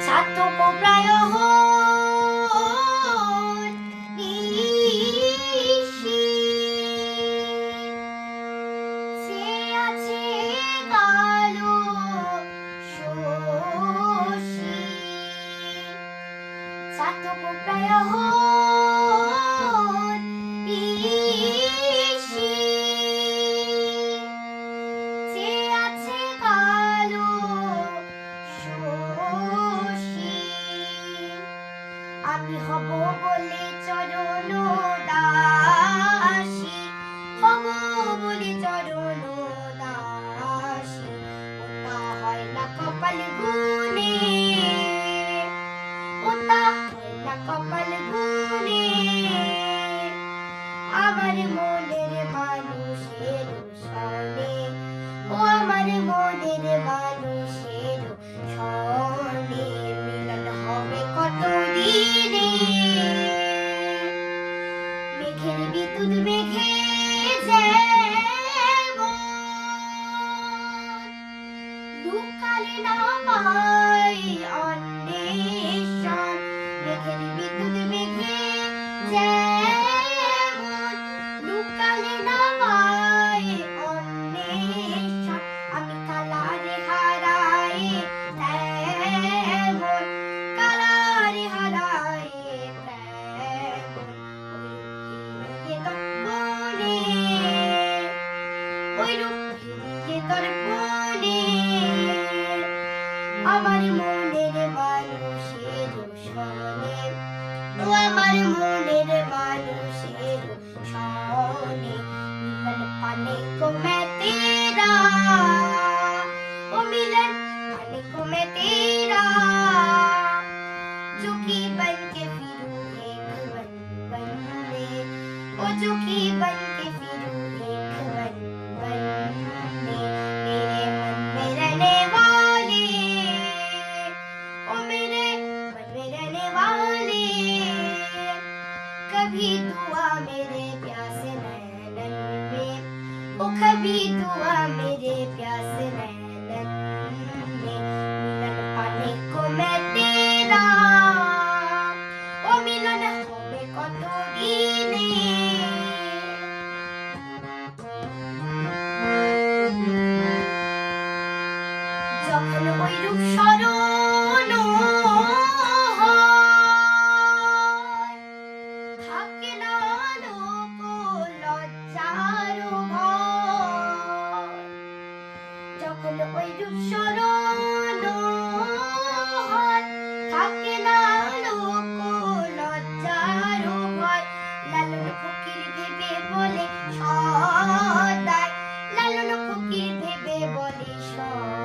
ছাত্র প্রায় নিশি সে আছে কালো শশী ছাত্র প্রায় নিশি সে আছে কালো শশী আমি হব বলে চরণ দাসী হব বলে চরণ দাসী ওটা হয় না কপাল গুনে ওটা হয় না কপাল গুনে আমার মনের মানুষের সনে ও আমার মনের মানুষের সনে মিলন হবে কত দিনে মেঘের বিদ্যুৎ মেঘে যেমন লুকালে না পাই অন্বেষণ মেঘের বিদ্যুৎ মেঘে যেমন লুকালে না পাই অন্বেষণ আমি কালারে হারাই তেমন কালারে হারাই তেমন ওই রূপে দর্পণে আমার মনের মানুষের সনে ও আমার মনের মানুষের সনে মিলন পানে को मैं तेरा ओ मिलन पाने को मैं तेरा झुकी बन के फिरूं एक बन बन में ओ झुकी बन के फिरूं एक बन बन में मेरे मन में रहने वाले ओ मेरे मन में रहने वाले कभी दुआ मेरे प्यासे नैनन में ओ कभी दुआ मेरे प्यासे नैनन में मिलन पाने को मैं तेरा ओ मिलन হবে কত দিনে যখন ওই রূপ স্মরণ থাকে না লোক লজ্জার ভয় যখন ওই রূপ স্মরণ থাকে না লোক লজ্জার ভয় লালন ফকির ভেবে বলে সদাই লালন ফকির ভেবে বলে সদাই